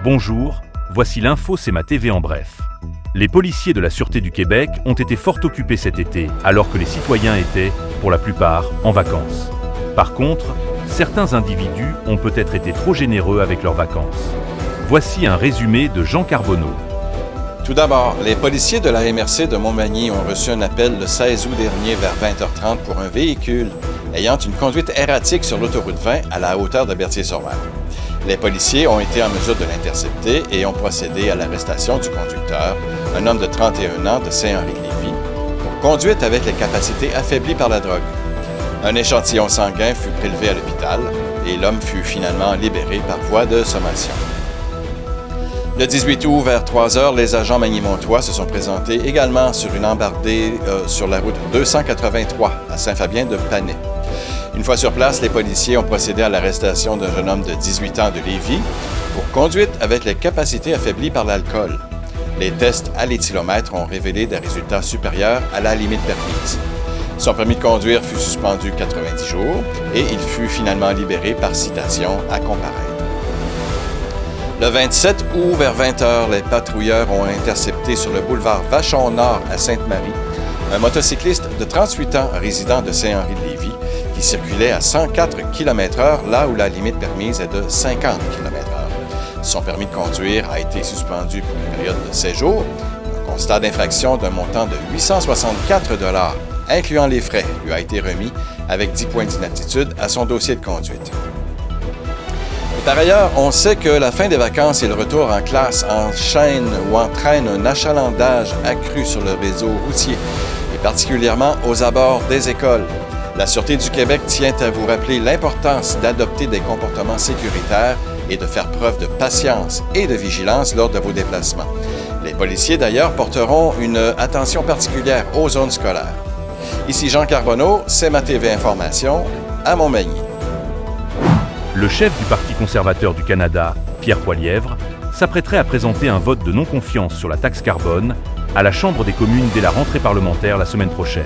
Bonjour, voici l'info C'est ma TV en bref. Les policiers de la Sûreté du Québec ont été fort occupés cet été, alors que les citoyens étaient, pour la plupart, en vacances. Par contre, certains individus ont peut-être été trop généreux avec leurs vacances. Voici un résumé de Jean Carbonneau. Tout d'abord, les policiers de la MRC de Montmagny ont reçu un appel le 16 août dernier vers 20h30 pour un véhicule ayant une conduite erratique sur l'autoroute 20 à la hauteur de Berthier-sur-Mer. Les policiers ont été en mesure de l'intercepter et ont procédé à l'arrestation du conducteur, un homme de 31 ans de Saint-Henri-de-Lévis, pour conduite avec les capacités affaiblies par la drogue. Un échantillon sanguin fut prélevé à l'hôpital et l'homme fut finalement libéré par voie de sommation. Le 18 août, vers 3 heures, les agents magny-montois se sont présentés également sur une embardée sur la route 283 à Saint-Fabien-de-Panay. Une fois sur place, les policiers ont procédé à l'arrestation d'un jeune homme de 18 ans de Lévis pour conduite avec les capacités affaiblies par l'alcool. Les tests à l'éthylomètre ont révélé des résultats supérieurs à la limite permise. Son permis de conduire fut suspendu 90 jours et il fut finalement libéré par citation à comparaître. Le 27 août, vers 20h, les patrouilleurs ont intercepté sur le boulevard Vachon-Nord à Sainte-Marie un motocycliste de 38 ans résident de Saint-Henri-de-Lévis qui circulait à 104 km/h là où la limite permise est de 50 km/h. Son permis de conduire a été suspendu pour une période de 7 jours. Un constat d'infraction d'un montant de 864 $, incluant les frais, lui a été remis avec 10 points d'inaptitude à son dossier de conduite. Par ailleurs, on sait que la fin des vacances et le retour en classe entraîne un achalandage accru sur le réseau routier, et particulièrement aux abords des écoles. La Sûreté du Québec tient à vous rappeler l'importance d'adopter des comportements sécuritaires et de faire preuve de patience et de vigilance lors de vos déplacements. Les policiers, d'ailleurs, porteront une attention particulière aux zones scolaires. Ici Jean Carbonneau, C'est ma TV Information, à Montmagny. Le chef du Parti conservateur du Canada, Pierre Poilievre, s'apprêterait à présenter un vote de non-confiance sur la taxe carbone à la Chambre des communes dès la rentrée parlementaire la semaine prochaine.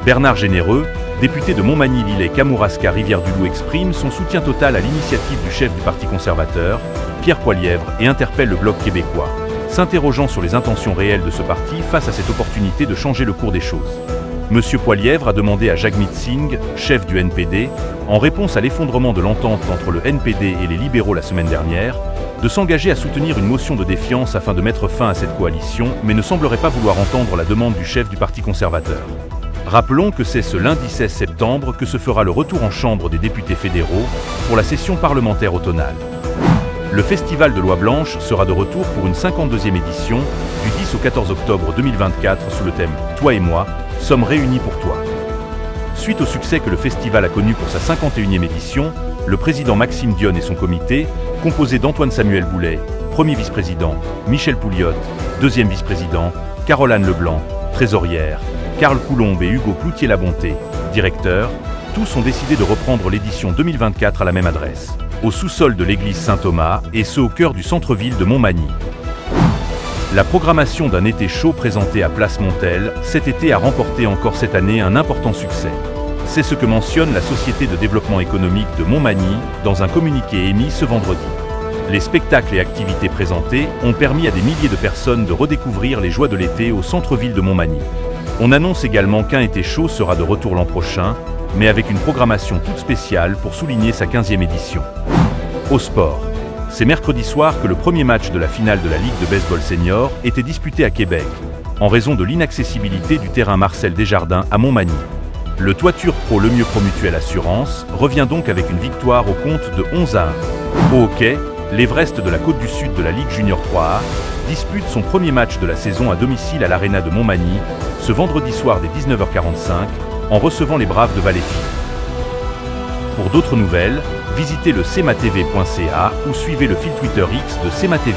Bernard Généreux, député de Montmagny-Lillet-Kamouraska-Rivière-du-Loup, exprime son soutien total à l'initiative du chef du Parti conservateur, Pierre Poilievre, et interpelle le Bloc québécois, s'interrogeant sur les intentions réelles de ce parti face à cette opportunité de changer le cours des choses. Monsieur Poilievre a demandé à Jagmeet Singh, chef du NPD, en réponse à l'effondrement de l'entente entre le NPD et les libéraux la semaine dernière, de s'engager à soutenir une motion de défiance afin de mettre fin à cette coalition, mais ne semblerait pas vouloir entendre la demande du chef du Parti conservateur. Rappelons que c'est ce lundi 16 septembre que se fera le retour en Chambre des députés fédéraux pour la session parlementaire automnale. Le Festival de Loi Blanche sera de retour pour une 52e édition du 10 au 14 octobre 2024 sous le thème « Toi et moi, sommes réunis pour toi ». Suite au succès que le festival a connu pour sa 51e édition, le président Maxime Dionne et son comité, composé d'Antoine Samuel Boulet, premier vice-président, Michel Pouliot, deuxième vice-président, Caroline Leblanc, trésorière, Carl Coulombe et Hugo Ploutier-Labonté, directeur, tous ont décidé de reprendre l'édition 2024 à la même adresse, au sous-sol de l'église Saint-Thomas et ce au cœur du centre-ville de Montmagny. La programmation d'un été chaud présenté à Place Montel cet été a remporté encore cette année un important succès. C'est ce que mentionne la Société de développement économique de Montmagny dans un communiqué émis ce vendredi. Les spectacles et activités présentés ont permis à des milliers de personnes de redécouvrir les joies de l'été au centre-ville de Montmagny. On annonce également qu'un été chaud sera de retour l'an prochain, mais avec une programmation toute spéciale pour souligner sa 15e édition. Au sport. C'est mercredi soir que le premier match de la finale de la Ligue de baseball senior était disputé à Québec, en raison de l'inaccessibilité du terrain Marcel Desjardins à Montmagny. Le Toiture Pro Le Mieux Pro Mutuelle Assurance revient donc avec une victoire au compte de 11-1. Au hockey, l'Everest de la Côte-du-Sud de la Ligue Junior 3A dispute son premier match de la saison à domicile à l'Arena de Montmagny, ce vendredi soir dès 19h45, en recevant les Braves de Valleyfield. Pour d'autres nouvelles, visitez le cmatv.ca ou suivez le fil Twitter X de CMATV.